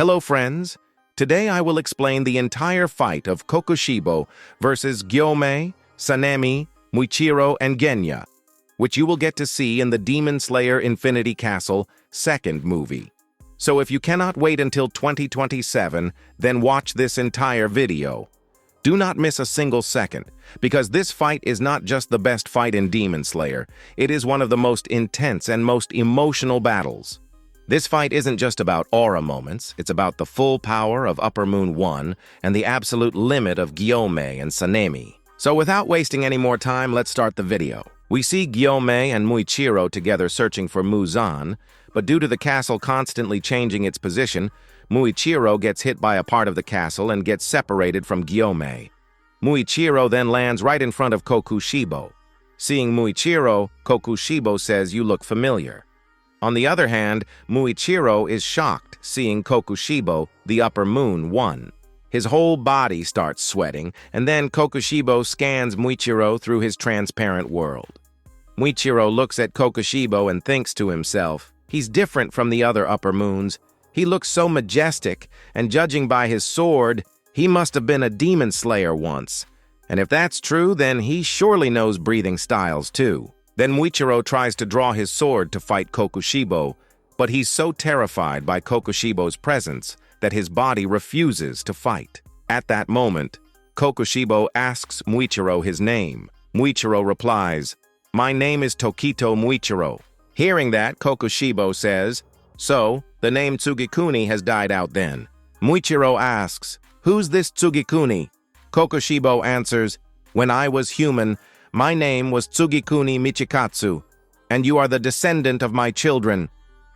Hello friends, today I will explain the entire fight of Kokushibo versus Gyomei, Sanemi, Muichiro, and Genya, which you will get to see in the Demon Slayer Infinity Castle second movie. So if you cannot wait until 2027, then watch this entire video. Do not miss a single second, because this fight is not just the best fight in Demon Slayer, it is one of the most intense and most emotional battles. This fight isn't just about aura moments, it's about the full power of Upper Moon 1 and the absolute limit of Gyomei and Sanemi. So without wasting any more time, let's start the video. We see Gyomei and Muichiro together searching for Muzan, but due to the castle constantly changing its position, Muichiro gets hit by a part of the castle and gets separated from Gyomei. Muichiro then lands right in front of Kokushibo. Seeing Muichiro, Kokushibo says, "You look familiar." On the other hand, Muichiro is shocked seeing Kokushibo, the Upper Moon 1. His whole body starts sweating, and then Kokushibo scans Muichiro through his transparent world. Muichiro looks at Kokushibo and thinks to himself, he's different from the other Upper Moons. He looks so majestic, and judging by his sword, he must have been a demon slayer once. And if that's true, then he surely knows breathing styles too. Then Muichiro tries to draw his sword to fight Kokushibo, but he's so terrified by Kokushibo's presence that his body refuses to fight. At that moment, Kokushibo asks Muichiro his name. Muichiro replies, "My name is Tokito Muichiro." Hearing that, Kokushibo says, "So, the name Tsugikuni has died out then." Muichiro asks, "Who's this Tsugikuni?" Kokushibo answers, "When I was human, my name was Tsugikuni Michikatsu, and you are the descendant of my children,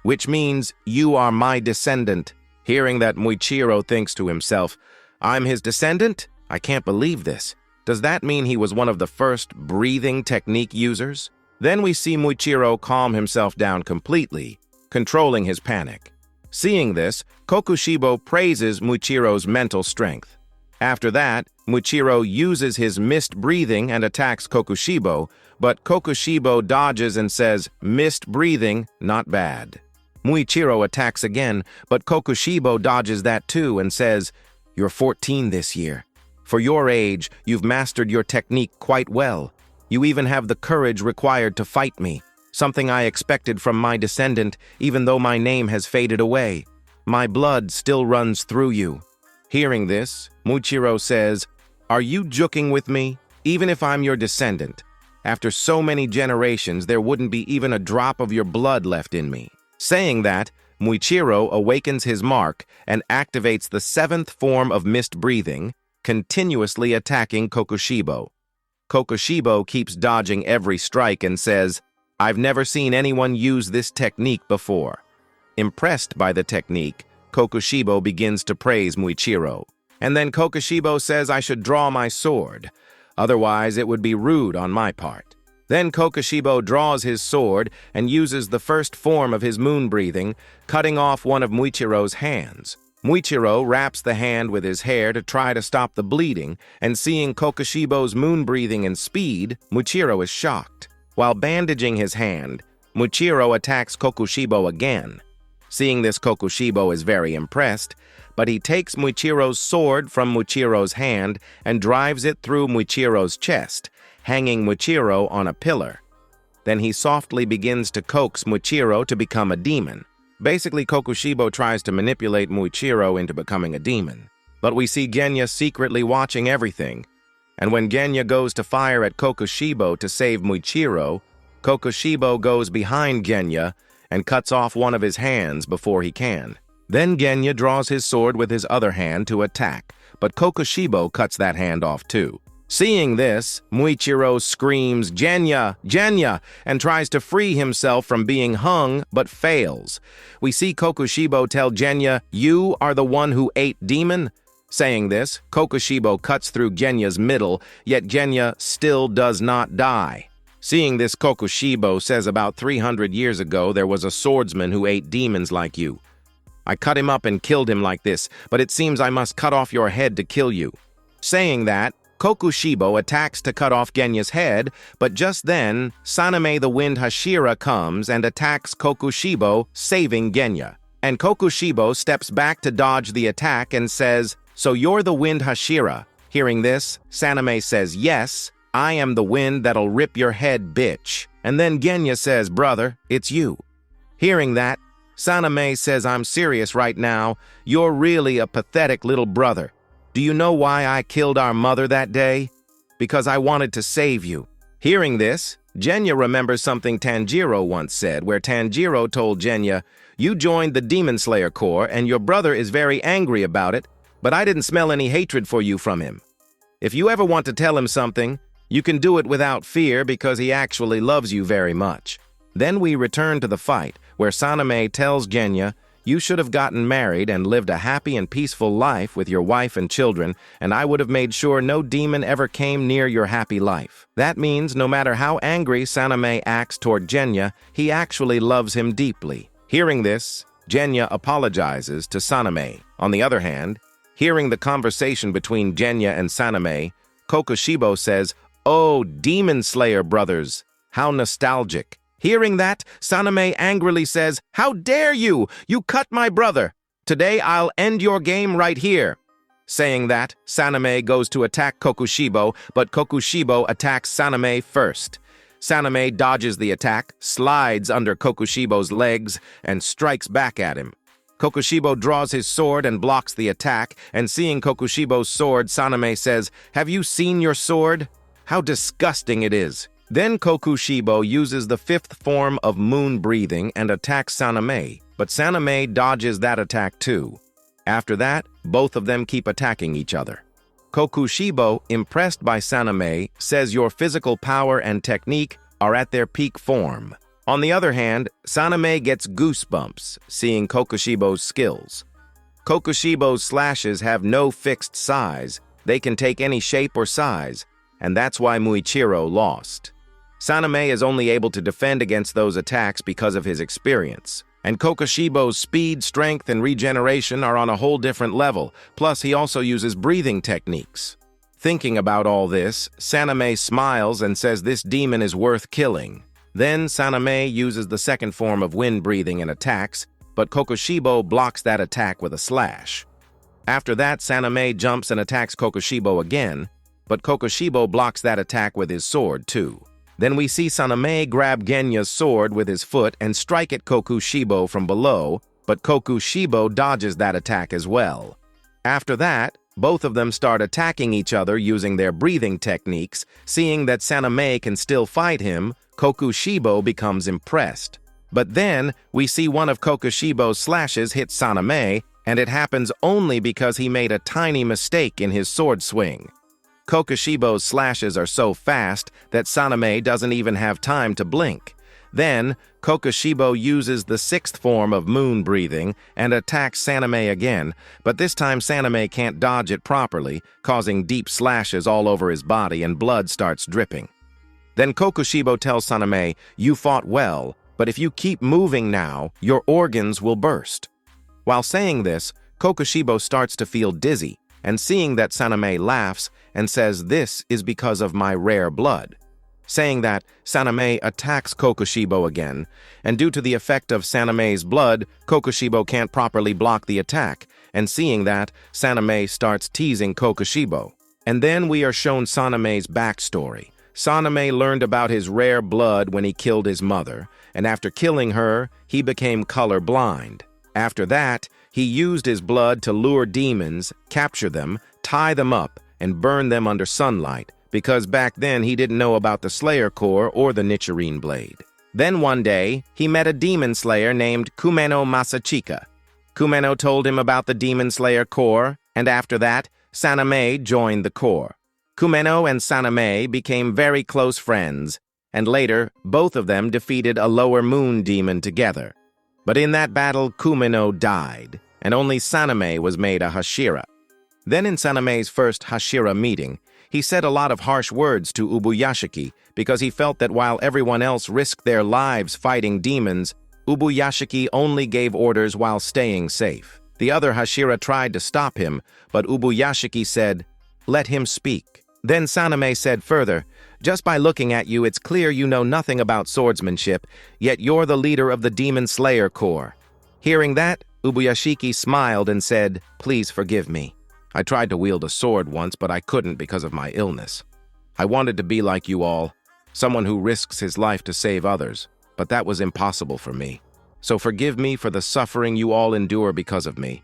which means you are my descendant." Hearing that, Muichiro thinks to himself, "I'm his descendant? I can't believe this. Does that mean he was one of the first breathing technique users?" Then we see Muichiro calm himself down completely, controlling his panic. Seeing this, Kokushibo praises Muichiro's mental strength. After that, Muichiro uses his mist breathing and attacks Kokushibo, but Kokushibo dodges and says, "Mist breathing, not bad." Muichiro attacks again, but Kokushibo dodges that too and says, "You're 14 this year. For your age, you've mastered your technique quite well. You even have the courage required to fight me, something I expected from my descendant, even though my name has faded away. My blood still runs through you." Hearing this, Muichiro says, "Are you joking with me? Even if I'm your descendant, after so many generations, there wouldn't be even a drop of your blood left in me." Saying that, Muichiro awakens his mark and activates the 7th form of mist breathing, continuously attacking Kokushibo. Kokushibo keeps dodging every strike and says, "I've never seen anyone use this technique before." Impressed by the technique, Kokushibo begins to praise Muichiro. And then Kokushibo says I should draw my sword, otherwise it would be rude on my part. Then Kokushibo draws his sword and uses the first form of his moon breathing, cutting off one of Muichiro's hands. Muichiro wraps the hand with his hair to try to stop the bleeding, and seeing Kokushibo's moon breathing and speed, Muichiro is shocked. While bandaging his hand, Muichiro attacks Kokushibo again. Seeing this, Kokushibo is very impressed, but he takes Muichiro's sword from Muichiro's hand and drives it through Muichiro's chest, hanging Muichiro on a pillar. Then he softly begins to coax Muichiro to become a demon. Basically, Kokushibo tries to manipulate Muichiro into becoming a demon. But we see Genya secretly watching everything, and when Genya goes to fire at Kokushibo to save Muichiro, Kokushibo goes behind Genya and cuts off one of his hands before he can. Then Genya draws his sword with his other hand to attack, but Kokushibo cuts that hand off too. Seeing this, Muichiro screams, "Genya! Genya!" and tries to free himself from being hung, but fails. We see Kokushibo tell Genya, "You are the one who ate demon?" Saying this, Kokushibo cuts through Genya's middle, yet Genya still does not die. Seeing this, Kokushibo says about 300 years ago there was a swordsman who ate demons like you. I cut him up and killed him like this, but it seems I must cut off your head to kill you. Saying that, Kokushibo attacks to cut off Genya's head, but just then, Sanemi the Wind Hashira comes and attacks Kokushibo, saving Genya. And Kokushibo steps back to dodge the attack and says, "So you're the wind Hashira." Hearing this, Sanemi says, "Yes, I am the wind that'll rip your head, bitch." And then Genya says, "Brother, it's you." Hearing that, Sanemi says, "I'm serious right now. You're really a pathetic little brother. Do you know why I killed our mother that day? Because I wanted to save you." Hearing this, Genya remembers something Tanjiro once said, where Tanjiro told Genya, "You joined the Demon Slayer Corps and your brother is very angry about it, but I didn't smell any hatred for you from him. If you ever want to tell him something, you can do it without fear because he actually loves you very much." Then we return to the fight, where Sanemi tells Genya, "You should have gotten married and lived a happy and peaceful life with your wife and children, and I would have made sure no demon ever came near your happy life." That means no matter how angry Sanemi acts toward Genya, he actually loves him deeply. Hearing this, Genya apologizes to Sanemi. On the other hand, hearing the conversation between Genya and Sanemi, Kokushibo says, "Oh, Demon Slayer brothers, how nostalgic." Hearing that, Sanemi angrily says, "How dare you! You cut my brother! Today I'll end your game right here." Saying that, Sanemi goes to attack Kokushibo, but Kokushibo attacks Sanemi first. Sanemi dodges the attack, slides under Kokushibo's legs, and strikes back at him. Kokushibo draws his sword and blocks the attack, and seeing Kokushibo's sword, Sanemi says, "Have you seen your sword? How disgusting it is." Then Kokushibo uses the fifth form of moon breathing and attacks Sanemi, but Sanemi dodges that attack too. After that, both of them keep attacking each other. Kokushibo, impressed by Sanemi, says your physical power and technique are at their peak form. On the other hand, Sanemi gets goosebumps seeing Kokushibo's skills. Kokushibo's slashes have no fixed size. They can take any shape or size, and that's why Muichiro lost. Sanemi is only able to defend against those attacks because of his experience. And Kokushibo's speed, strength, and regeneration are on a whole different level, plus he also uses breathing techniques. Thinking about all this, Sanemi smiles and says this demon is worth killing. Then Sanemi uses the second form of wind breathing and attacks, but Kokushibo blocks that attack with a slash. After that, Sanemi jumps and attacks Kokushibo again, but Kokushibo blocks that attack with his sword too. Then we see Sanemi grab Genya's sword with his foot and strike at Kokushibo from below, but Kokushibo dodges that attack as well. After that, both of them start attacking each other using their breathing techniques. Seeing that Sanemi can still fight him, Kokushibo becomes impressed. But then, we see one of Kokushibo's slashes hit Sanemi, and it happens only because he made a tiny mistake in his sword swing. Kokushibo's slashes are so fast that Sanemi doesn't even have time to blink. Then, Kokushibo uses the sixth form of moon breathing and attacks Sanemi again, but this time Sanemi can't dodge it properly, causing deep slashes all over his body and blood starts dripping. Then Kokushibo tells Sanemi, "You fought well, but if you keep moving now, your organs will burst." While saying this, Kokushibo starts to feel dizzy, and seeing that Sanemi laughs and says this is because of my rare blood. Saying that, Sanemi attacks Kokushibo again, and due to the effect of Sanemi's blood, Kokushibo can't properly block the attack, and seeing that, Sanemi starts teasing Kokushibo. And then we are shown Sanemi's backstory. Sanemi learned about his rare blood when he killed his mother, and after killing her, he became colorblind. After that, he used his blood to lure demons, capture them, tie them up, and burn them under sunlight, because back then he didn't know about the Slayer Core or the Nichiren Blade. Then one day, he met a demon slayer named Kumeno Masachika. Kumeno told him about the Demon Slayer Core, and after that, Sanemi joined the Core. Kumeno and Sanemi became very close friends, and later, both of them defeated a lower moon demon together. But in that battle, Kumeno died, and only Sanemi was made a Hashira. Then in Sanemi's first Hashira meeting, he said a lot of harsh words to Ubuyashiki because he felt that while everyone else risked their lives fighting demons, Ubuyashiki only gave orders while staying safe. The other Hashira tried to stop him, but Ubuyashiki said, "Let him speak." Then Sanemi said further, "Just by looking at you, it's clear you know nothing about swordsmanship, yet you're the leader of the Demon Slayer Corps." Hearing that, Ubuyashiki smiled and said, "Please forgive me. I tried to wield a sword once, but I couldn't because of my illness. I wanted to be like you all, someone who risks his life to save others, but that was impossible for me. So forgive me for the suffering you all endure because of me."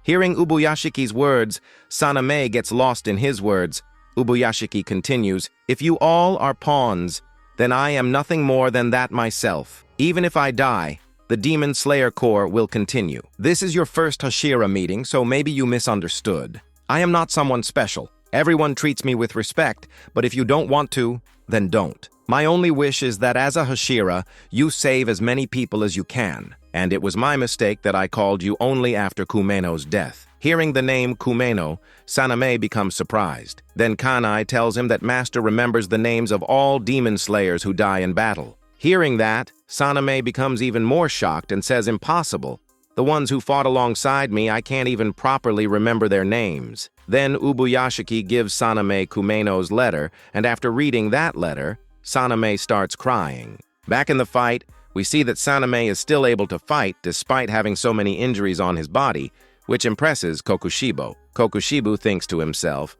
Hearing Ubuyashiki's words, Sanemi gets lost in his words. Ubuyashiki continues, "If you all are pawns, then I am nothing more than that myself. Even if I die, the Demon Slayer Corps will continue. This is your first Hashira meeting, so maybe you misunderstood. I am not someone special. Everyone treats me with respect, but if you don't want to, then don't. My only wish is that as a Hashira, you save as many people as you can. And it was my mistake that I called you only after Kumeno's death." Hearing the name Kumeno, Sanemi becomes surprised. Then Kanai tells him that Master remembers the names of all demon slayers who die in battle. Hearing that, Sanemi becomes even more shocked and says, "Impossible. The ones who fought alongside me, I can't even properly remember their names." Then Ubuyashiki gives Sanemi Kumeno's letter, and after reading that letter, Sanemi starts crying. Back in the fight, we see that Sanemi is still able to fight despite having so many injuries on his body, which impresses Kokushibo. Kokushibo thinks to himself,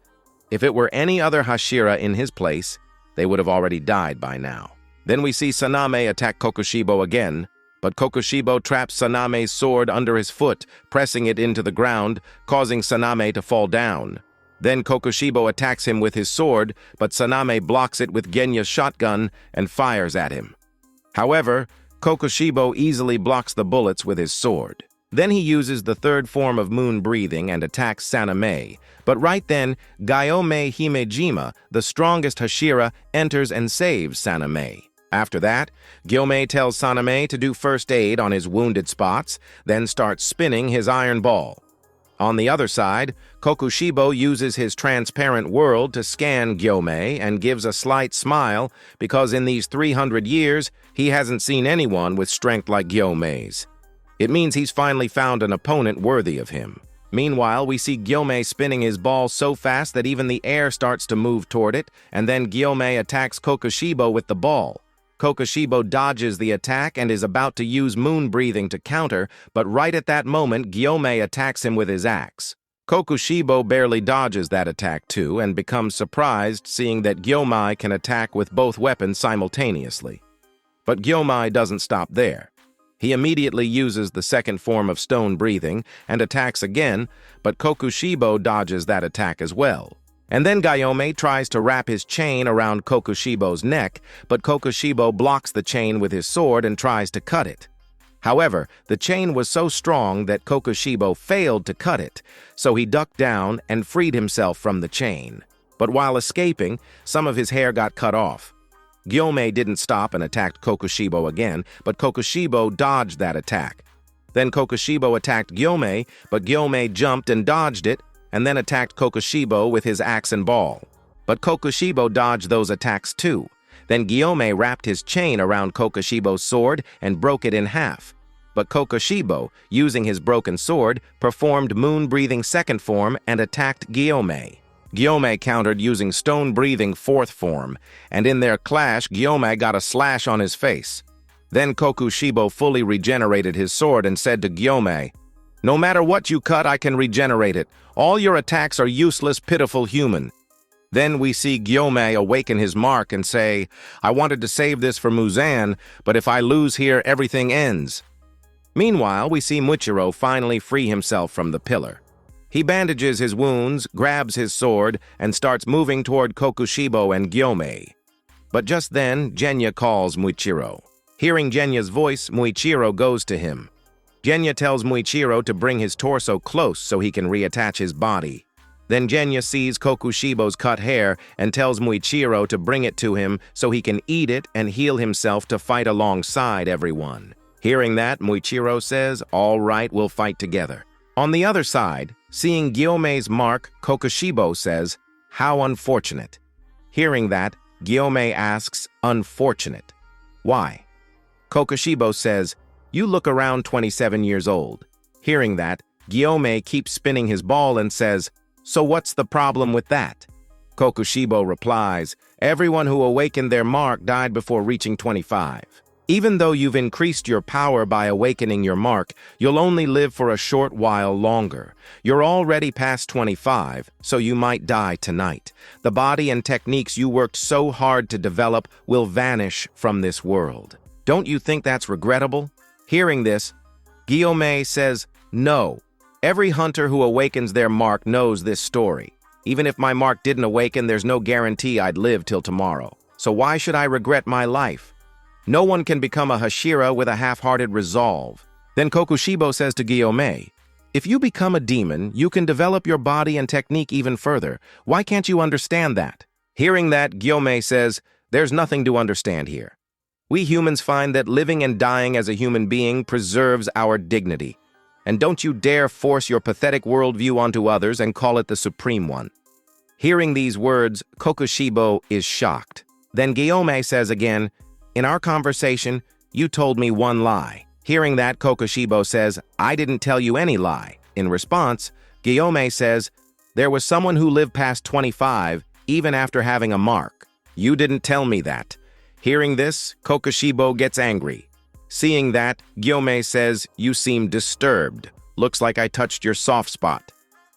if it were any other Hashira in his place, they would have already died by now. Then we see Sanemi attack Kokushibo again, but Kokushibo traps Sanemi's sword under his foot, pressing it into the ground, causing Sanemi to fall down. Then Kokushibo attacks him with his sword, but Sanemi blocks it with Genya's shotgun and fires at him. However, Kokushibo easily blocks the bullets with his sword. Then he uses the third form of moon breathing and attacks Sanemi. But right then, Gyomei Himejima, the strongest Hashira, enters and saves Sanemi. After that, Gyomei tells Sanemi to do first aid on his wounded spots, then starts spinning his iron ball. On the other side, Kokushibo uses his transparent world to scan Gyomei and gives a slight smile because in these 300 years, he hasn't seen anyone with strength like Gyomei's. It means he's finally found an opponent worthy of him. Meanwhile, we see Gyomei spinning his ball so fast that even the air starts to move toward it, and then Gyomei attacks Kokushibo with the ball. Kokushibo dodges the attack and is about to use moon breathing to counter, but right at that moment, Gyomei attacks him with his axe. Kokushibo barely dodges that attack too and becomes surprised seeing that Gyomei can attack with both weapons simultaneously. But Gyomei doesn't stop there. He immediately uses the second form of stone breathing and attacks again, but Kokushibo dodges that attack as well. And then Gyomei tries to wrap his chain around Kokushibo's neck, but Kokushibo blocks the chain with his sword and tries to cut it. However, the chain was so strong that Kokushibo failed to cut it, so he ducked down and freed himself from the chain. But while escaping, some of his hair got cut off. Gyomei didn't stop and attacked Kokushibo again, but Kokushibo dodged that attack. Then Kokushibo attacked Gyomei, but Gyomei jumped and dodged it, and then attacked Kokushibo with his axe and ball. But Kokushibo dodged those attacks too. Then Gyomei wrapped his chain around Kokushibo's sword and broke it in half. But Kokushibo, using his broken sword, performed moon-breathing second form and attacked Gyomei. Gyomei countered using stone-breathing fourth form, and in their clash, Gyomei got a slash on his face. Then Kokushibo fully regenerated his sword and said to Gyomei, "No matter what you cut, I can regenerate it. All your attacks are useless, pitiful human." Then we see Gyomei awaken his mark and say, "I wanted to save this for Muzan, but if I lose here, everything ends." Meanwhile, we see Muichiro finally free himself from the pillar. He bandages his wounds, grabs his sword, and starts moving toward Kokushibo and Gyomei. But just then, Genya calls Muichiro. Hearing Genya's voice, Muichiro goes to him. Genya tells Muichiro to bring his torso close so he can reattach his body. Then Genya sees Kokushibo's cut hair and tells Muichiro to bring it to him so he can eat it and heal himself to fight alongside everyone. Hearing that, Muichiro says, "All right, we'll fight together." On the other side, seeing Gyomei's mark, Kokushibo says, "How unfortunate." Hearing that, Gyomei asks, "Unfortunate? Why?" Kokushibo says, "You look around 27 years old." Hearing that, Gyomei keeps spinning his ball and says, "So what's the problem with that?" Kokushibo replies, "Everyone who awakened their mark died before reaching 25. Even though you've increased your power by awakening your mark, you'll only live for a short while longer. You're already past 25, so you might die tonight. The body and techniques you worked so hard to develop will vanish from this world. Don't you think that's regrettable? Hearing this, Gyomei says, "No. Every hunter who awakens their mark knows this story. Even if my mark didn't awaken, there's no guarantee I'd live till tomorrow. So why should I regret my life? No one can become a Hashira with a half-hearted resolve." Then Kokushibo says to Gyomei, "If you become a demon, you can develop your body and technique even further. Why can't you understand that?" Hearing that, Gyomei says, "There's nothing to understand here. We humans find that living and dying as a human being preserves our dignity. And don't you dare force your pathetic worldview onto others and call it the supreme one." Hearing these words, Kokushibo is shocked. Then Gyomei says again, "In our conversation, you told me one lie." Hearing that, Kokushibo says, "I didn't tell you any lie." In response, Gyomei says, "There was someone who lived past 25, even after having a mark. You didn't tell me that." Hearing this, Kokushibo gets angry. Seeing that, Gyomei says, "You seem disturbed. Looks like I touched your soft spot."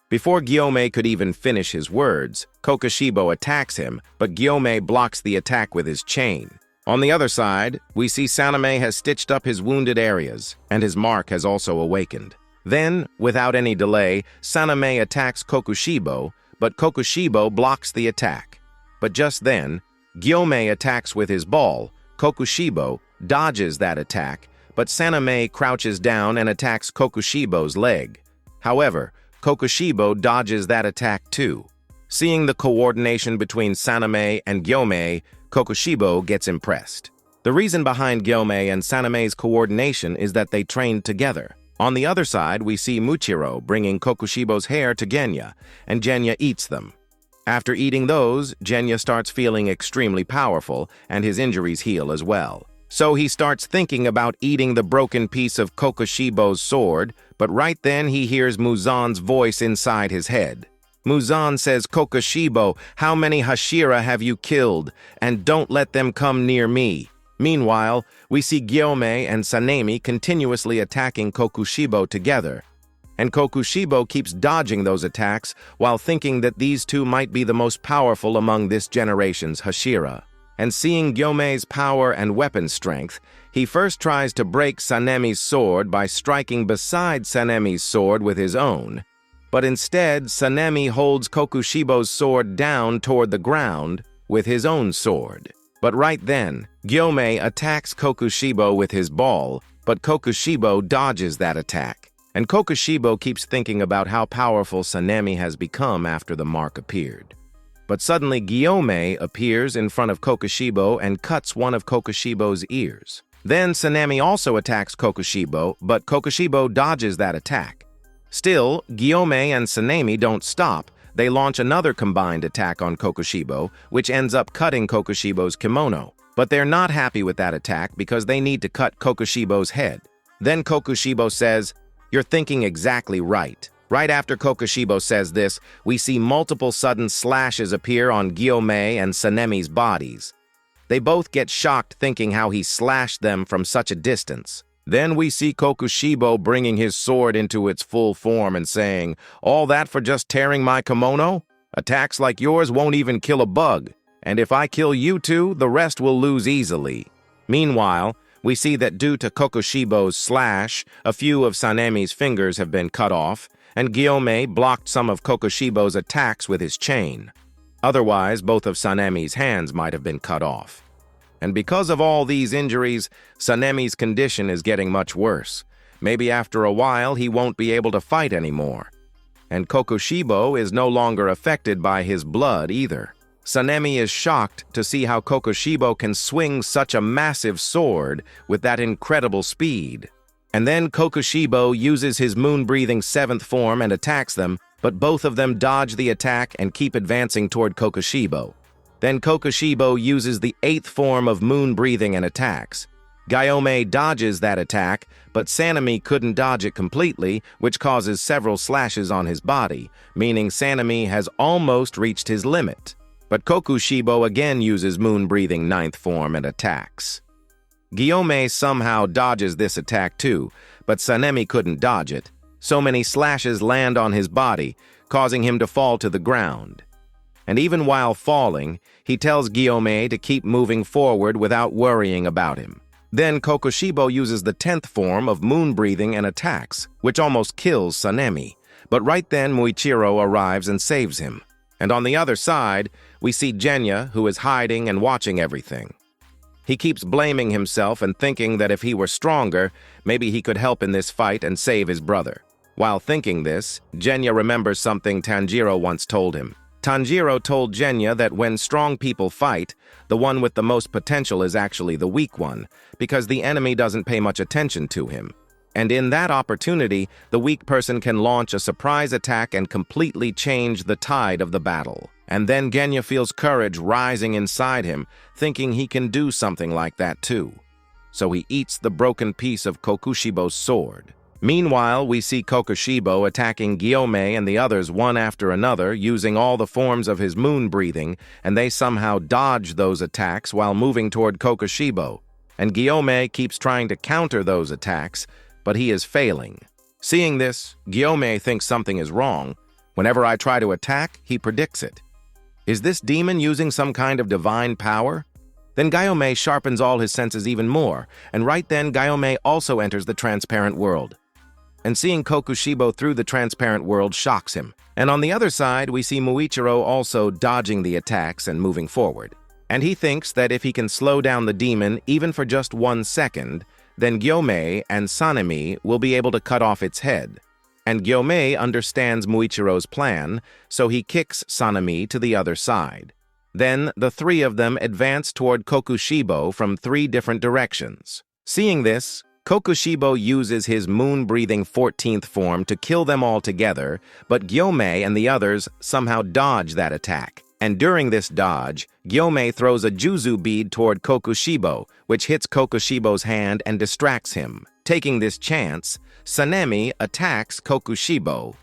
Before Gyomei could even finish his words, Kokushibo attacks him, but Gyomei blocks the attack with his chain. On the other side, we see Sanemi has stitched up his wounded areas, and his mark has also awakened. Then, without any delay, Sanemi attacks Kokushibo, but Kokushibo blocks the attack. But just then, Gyomei attacks with his ball. Kokushibo dodges that attack, but Sanemi crouches down and attacks Kokushibo's leg. However, Kokushibo dodges that attack too. Seeing the coordination between Sanemi and Gyomei, Kokushibo gets impressed. The reason behind Gyomei and Sanemi's coordination is that they trained together. On the other side, we see Muichiro bringing Kokushibo's hair to Genya, and Genya eats them. After eating those, Genya starts feeling extremely powerful, and his injuries heal as well. So he starts thinking about eating the broken piece of Kokushibo's sword, but right then he hears Muzan's voice inside his head. Muzan says, "Kokushibo, how many Hashira have you killed? And don't let them come near me." Meanwhile, we see Gyomei and Sanemi continuously attacking Kokushibo together. And Kokushibo keeps dodging those attacks while thinking that these two might be the most powerful among this generation's Hashira. And seeing Gyomei's power and weapon strength, he first tries to break Sanemi's sword by striking beside Sanemi's sword with his own. But instead, Sanemi holds Kokushibo's sword down toward the ground with his own sword. But right then, Gyomei attacks Kokushibo with his ball, but Kokushibo dodges that attack. And Kokushibo keeps thinking about how powerful Sanemi has become after the mark appeared. But suddenly Gyomei appears in front of Kokushibo and cuts one of Kokushibo's ears. Then Sanemi also attacks Kokushibo, but Kokushibo dodges that attack. Still, Gyomei and Sanemi don't stop. They launch another combined attack on Kokushibo, which ends up cutting Kokushibo's kimono. But they're not happy with that attack because they need to cut Kokushibo's head. Then Kokushibo says, "You're thinking exactly right." Right after Kokushibo says this, we see multiple sudden slashes appear on Gyomei and Sanemi's bodies. They both get shocked thinking how he slashed them from such a distance. Then we see Kokushibo bringing his sword into its full form and saying, "All that for just tearing my kimono? Attacks like yours won't even kill a bug. And if I kill you two, the rest will lose easily." Meanwhile, we see that due to Kokushibo's slash, a few of Sanemi's fingers have been cut off, and Gyomei blocked some of Kokushibo's attacks with his chain. Otherwise, both of Sanemi's hands might have been cut off. And because of all these injuries, Sanemi's condition is getting much worse. Maybe after a while, he won't be able to fight anymore. And Kokushibo is no longer affected by his blood either. Sanemi is shocked to see how Kokushibo can swing such a massive sword with that incredible speed. And then Kokushibo uses his moon-breathing seventh form and attacks them, but both of them dodge the attack and keep advancing toward Kokushibo. Then Kokushibo uses the eighth form of moon-breathing and attacks. Gyomei dodges that attack, but Sanemi couldn't dodge it completely, which causes several slashes on his body, meaning Sanemi has almost reached his limit. But Kokushibo again uses moon-breathing ninth form and attacks. Gyomei somehow dodges this attack too, but Sanemi couldn't dodge it. So many slashes land on his body, causing him to fall to the ground. And even while falling, he tells Gyomei to keep moving forward without worrying about him. Then Kokushibo uses the 10th form of moon breathing and attacks, which almost kills Sanemi. But right then Muichiro arrives and saves him. And on the other side, we see Genya, who is hiding and watching everything. He keeps blaming himself and thinking that if he were stronger, maybe he could help in this fight and save his brother. While thinking this, Genya remembers something Tanjiro once told him. Tanjiro told Genya that when strong people fight, the one with the most potential is actually the weak one, because the enemy doesn't pay much attention to him. And in that opportunity, the weak person can launch a surprise attack and completely change the tide of the battle. And then Genya feels courage rising inside him, thinking he can do something like that too. So he eats the broken piece of Kokushibo's sword. Meanwhile, we see Kokushibo attacking Gyomei and the others one after another, using all the forms of his moon breathing, and they somehow dodge those attacks while moving toward Kokushibo. And Gyomei keeps trying to counter those attacks, but he is failing. Seeing this, Gyomei thinks something is wrong. Whenever I try to attack, he predicts it. Is this demon using some kind of divine power? Then Gyomei sharpens all his senses even more, and right then Gyomei also enters the transparent world. And seeing Kokushibo through the transparent world shocks him. And on the other side, we see Muichiro also dodging the attacks and moving forward. And he thinks that if he can slow down the demon even for just 1 second, then Gyomei and Sanemi will be able to cut off its head. And Gyomei understands Muichiro's plan, so he kicks Sanemi to the other side. Then the three of them advance toward Kokushibo from 3 different directions. Seeing this, Kokushibo uses his moon-breathing 14th form to kill them all together, but Gyomei and the others somehow dodge that attack. And during this dodge, Gyomei throws a Juzu bead toward Kokushibo, which hits Kokushibo's hand and distracts him. Taking this chance, Sanemi attacks Kokushibo.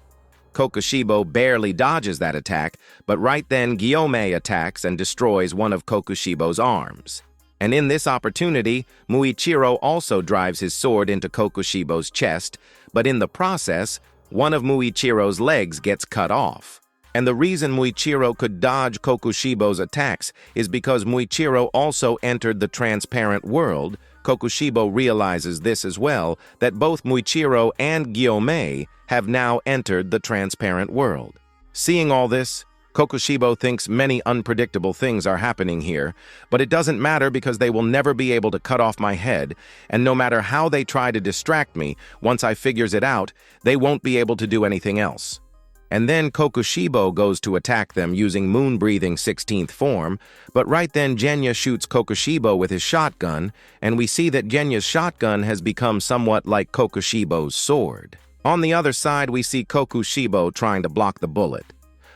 Kokushibo barely dodges that attack, but right then Gyomei attacks and destroys one of Kokushibo's arms. And in this opportunity, Muichiro also drives his sword into Kokushibo's chest, but in the process, one of Muichiro's legs gets cut off. And the reason Muichiro could dodge Kokushibo's attacks is because Muichiro also entered the transparent world. Kokushibo realizes this as well, that both Muichiro and Gyomei have now entered the transparent world. Seeing all this, Kokushibo thinks many unpredictable things are happening here, but it doesn't matter because they will never be able to cut off my head, and no matter how they try to distract me, once I figures it out, they won't be able to do anything else. And then Kokushibo goes to attack them using moon-breathing 16th form, but right then Genya shoots Kokushibo with his shotgun, and we see that Genya's shotgun has become somewhat like Kokushibo's sword. On the other side, we see Kokushibo trying to block the bullet.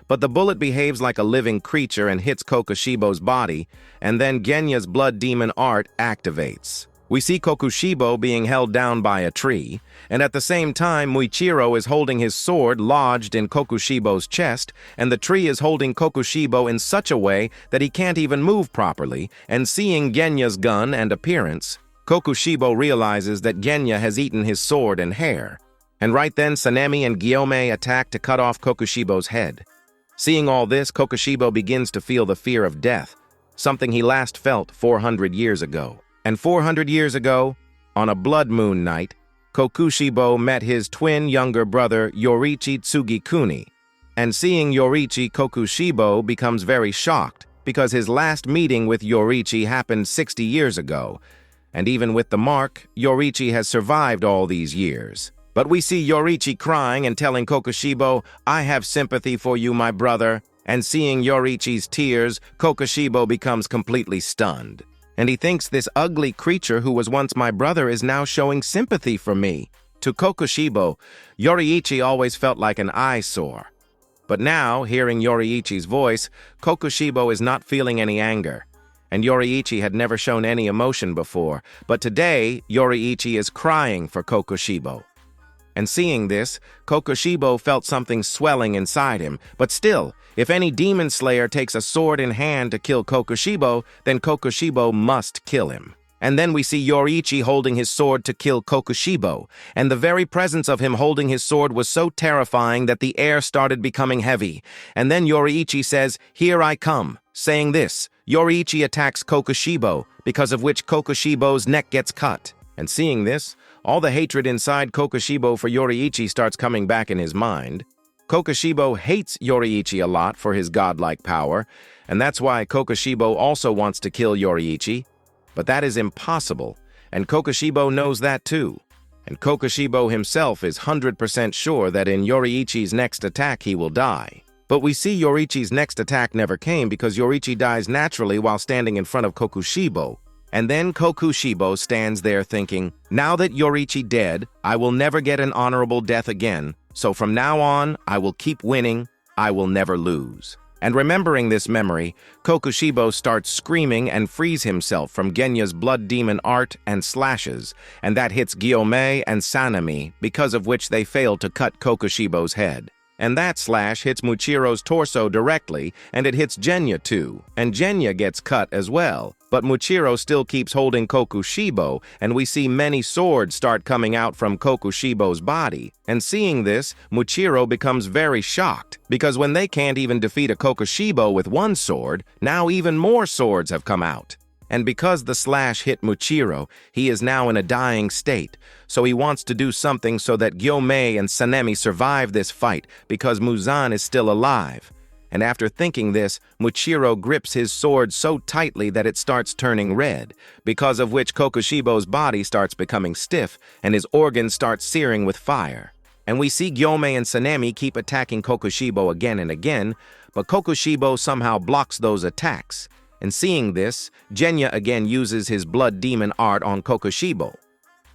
But the bullet behaves like a living creature and hits Kokushibo's body, and then Genya's blood demon art activates. We see Kokushibo being held down by a tree, and at the same time Muichiro is holding his sword lodged in Kokushibo's chest, and the tree is holding Kokushibo in such a way that he can't even move properly, and seeing Genya's gun and appearance, Kokushibo realizes that Genya has eaten his sword and hair. And right then Sanemi and Gyomei attack to cut off Kokushibo's head. Seeing all this, Kokushibo begins to feel the fear of death, something he last felt 400 years ago. And 400 years ago, on a blood moon night, Kokushibo met his twin younger brother Yoriichi Tsugikuni. And seeing Yoriichi, Kokushibo becomes very shocked because his last meeting with Yoriichi happened 60 years ago. And even with the mark, Yoriichi has survived all these years. But we see Yoriichi crying and telling Kokushibo, "I have sympathy for you, my brother." And seeing Yoriichi's tears, Kokushibo becomes completely stunned. And he thinks this ugly creature who was once my brother is now showing sympathy for me. To Kokushibo, Yoriichi always felt like an eyesore. But now, hearing Yoriichi's voice, Kokushibo is not feeling any anger. And Yoriichi had never shown any emotion before, but today, Yoriichi is crying for Kokushibo. And seeing this, Kokushibo felt something swelling inside him. But still, if any demon slayer takes a sword in hand to kill Kokushibo, then Kokushibo must kill him. And then we see Yoriichi holding his sword to kill Kokushibo, and the very presence of him holding his sword was so terrifying that the air started becoming heavy. And then Yoriichi says, "Here I come." Saying this, Yoriichi attacks Kokushibo, because of which Kokushibo's neck gets cut. And seeing this, all the hatred inside Kokushibo for Yoriichi starts coming back in his mind. Kokushibo hates Yoriichi a lot for his godlike power, and that's why Kokushibo also wants to kill Yoriichi. But that is impossible, and Kokushibo knows that too. And Kokushibo himself is 100% sure that in Yoriichi's next attack he will die. But we see Yoriichi's next attack never came because Yoriichi dies naturally while standing in front of Kokushibo. And then Kokushibo stands there thinking, now that Yoriichi dead, I will never get an honorable death again, so from now on, I will keep winning, I will never lose. And remembering this memory, Kokushibo starts screaming and frees himself from Genya's blood demon art and slashes, and that hits Gyomei and Sanemi, because of which they fail to cut Kokushibo's head. And that slash hits Muichiro's torso directly, and it hits Genya too, and Genya gets cut as well. But Muichiro still keeps holding Kokushibo, and we see many swords start coming out from Kokushibo's body. And seeing this, Muichiro becomes very shocked, because when they can't even defeat a Kokushibo with one sword, now even more swords have come out. And because the slash hit Muichiro, he is now in a dying state, so he wants to do something so that Gyomei and Sanemi survive this fight, because Muzan is still alive. And after thinking this, Muichiro grips his sword so tightly that it starts turning red, because of which Kokushibo's body starts becoming stiff and his organs start searing with fire. And we see Gyomei and Sanemi keep attacking Kokushibo again and again, but Kokushibo somehow blocks those attacks. And seeing this, Genya again uses his blood demon art on Kokushibo.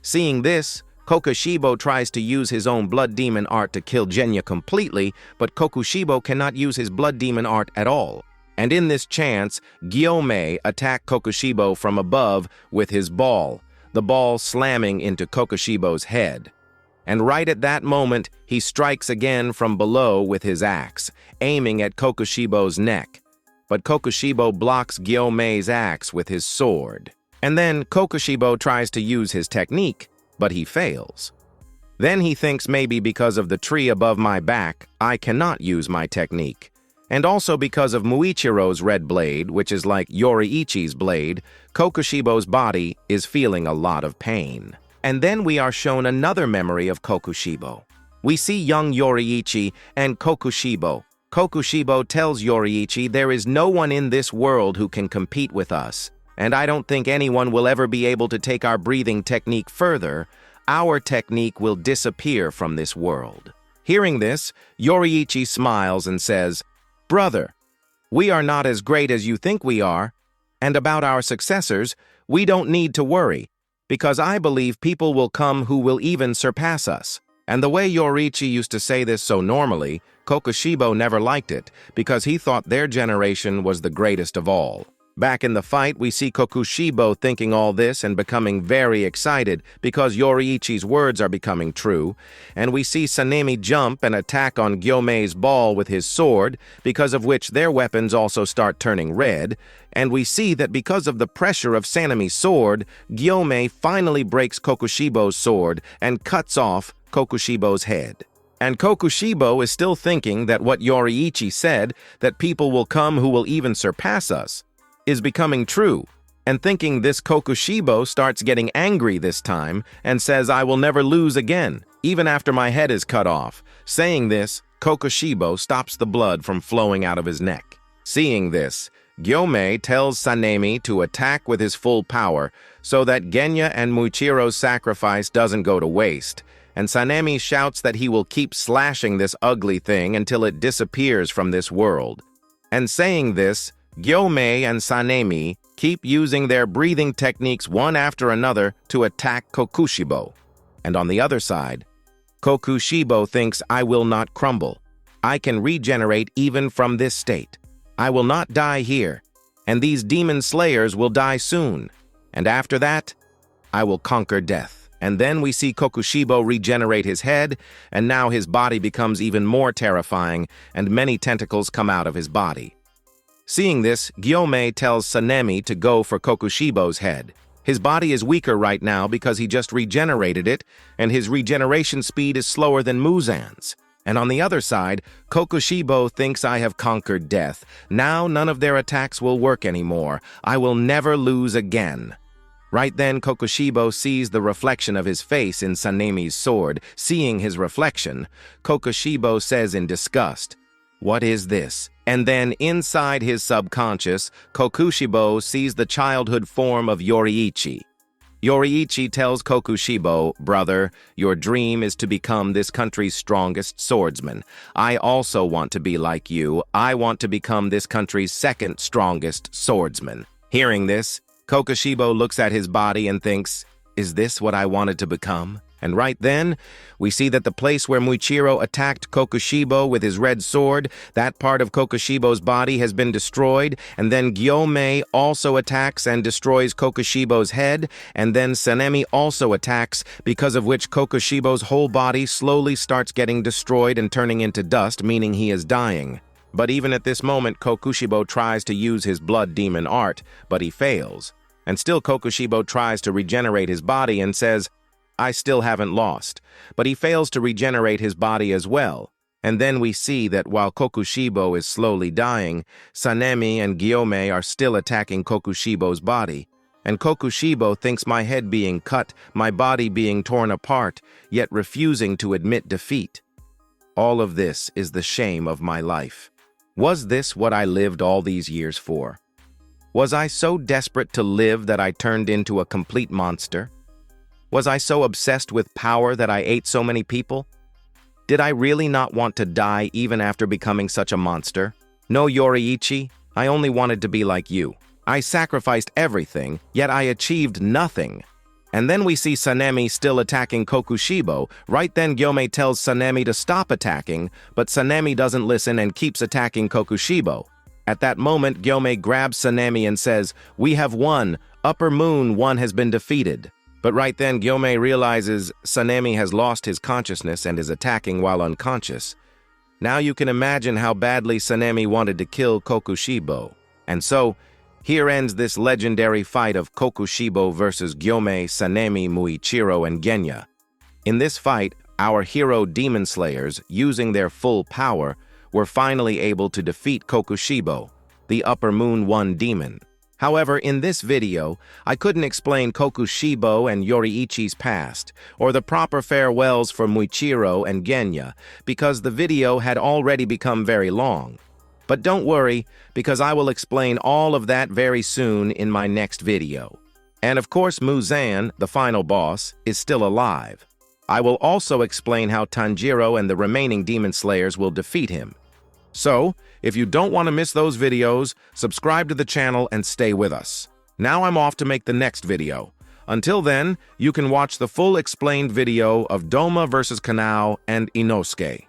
Seeing this, Kokushibo tries to use his own blood demon art to kill Genya completely, but Kokushibo cannot use his blood demon art at all. And in this chance, Gyomei attacks Kokushibo from above with his ball, the ball slamming into Kokushibo's head. And right at that moment, he strikes again from below with his axe, aiming at Kokushibo's neck. But Kokushibo blocks Gyomei's axe with his sword. And then Kokushibo tries to use his technique, but he fails. Then he thinks maybe because of the tree above my back, I cannot use my technique. And also because of Muichiro's red blade, which is like Yoriichi's blade, Kokushibo's body is feeling a lot of pain. And then we are shown another memory of Kokushibo. We see young Yoriichi and Kokushibo. Kokushibo tells Yoriichi there is no one in this world who can compete with us, and I don't think anyone will ever be able to take our breathing technique further. Our technique will disappear from this world. Hearing this, Yoriichi smiles and says, "Brother, we are not as great as you think we are, and about our successors, we don't need to worry, because I believe people will come who will even surpass us." And the way Yoriichi used to say this so normally, Kokushibo never liked it, because he thought their generation was the greatest of all. Back in the fight, we see Kokushibo thinking all this and becoming very excited because Yoriichi's words are becoming true, and we see Sanemi jump and attack on Gyomei's ball with his sword, because of which their weapons also start turning red, and we see that because of the pressure of Sanemi's sword, Gyomei finally breaks Kokushibo's sword and cuts off Kokushibo's head. And Kokushibo is still thinking that what Yoriichi said, that people will come who will even surpass us, is becoming true, and thinking this Kokushibo starts getting angry this time and says, "I will never lose again, even after my head is cut off." Saying this, Kokushibo stops the blood from flowing out of his neck. Seeing this, Gyomei tells Sanemi to attack with his full power so that Genya and Muichiro's sacrifice doesn't go to waste, and Sanemi shouts that he will keep slashing this ugly thing until it disappears from this world. And saying this, Gyomei and Sanemi keep using their breathing techniques one after another to attack Kokushibo. And on the other side, Kokushibo thinks, "I will not crumble. I can regenerate even from this state. I will not die here, and these demon slayers will die soon. And after that, I will conquer death." And then we see Kokushibo regenerate his head, and now his body becomes even more terrifying, and many tentacles come out of his body. Seeing this, Gyomei tells Sanemi to go for Kokushibo's head. His body is weaker right now because he just regenerated it, and his regeneration speed is slower than Muzan's. And on the other side, Kokushibo thinks I have conquered death. Now none of their attacks will work anymore. I will never lose again. Right then, Kokushibo sees the reflection of his face in Sanemi's sword. Seeing his reflection, Kokushibo says in disgust, "What is this?" And then, inside his subconscious, Kokushibo sees the childhood form of Yoriichi. Yoriichi tells Kokushibo, "Brother, your dream is to become this country's strongest swordsman. I also want to be like you. I want to become this country's second strongest swordsman." Hearing this, Kokushibo looks at his body and thinks, "Is this what I wanted to become?" And right then, we see that the place where Muichiro attacked Kokushibo with his red sword, that part of Kokushibo's body has been destroyed, and then Gyomei also attacks and destroys Kokushibo's head, and then Sanemi also attacks, because of which Kokushibo's whole body slowly starts getting destroyed and turning into dust, meaning he is dying. But even at this moment, Kokushibo tries to use his blood demon art, but he fails. And still Kokushibo tries to regenerate his body and says, "I still haven't lost," but he fails to regenerate his body as well. And then we see that while Kokushibo is slowly dying, Sanemi and Gyomei are still attacking Kokushibo's body. And Kokushibo thinks my head being cut, my body being torn apart, yet refusing to admit defeat. All of this is the shame of my life. Was this what I lived all these years for? Was I so desperate to live that I turned into a complete monster? Was I so obsessed with power that I ate so many people? Did I really not want to die even after becoming such a monster? No, Yoriichi, I only wanted to be like you. I sacrificed everything, yet I achieved nothing. And then we see Sanemi still attacking Kokushibo. Right then Gyomei tells Sanemi to stop attacking, but Sanemi doesn't listen and keeps attacking Kokushibo. At that moment, Gyomei grabs Sanemi and says, "We have won. Upper Moon 1 has been defeated." But right then, Gyomei realizes Sanemi has lost his consciousness and is attacking while unconscious. Now you can imagine how badly Sanemi wanted to kill Kokushibo. And so, here ends this legendary fight of Kokushibo versus Gyomei, Sanemi, Muichiro, and Genya. In this fight, our hero demon slayers, using their full power, were finally able to defeat Kokushibo, the Upper Moon 1 demon. However, in this video, I couldn't explain Kokushibo and Yoriichi's past, or the proper farewells for Muichiro and Genya, because the video had already become very long. But don't worry, because I will explain all of that very soon in my next video. And of course, Muzan, the final boss, is still alive. I will also explain how Tanjiro and the remaining demon slayers will defeat him. So, if you don't want to miss those videos, subscribe to the channel and stay with us. Now I'm off to make the next video. Until then, you can watch the full explained video of Doma vs. Kanao and Inosuke.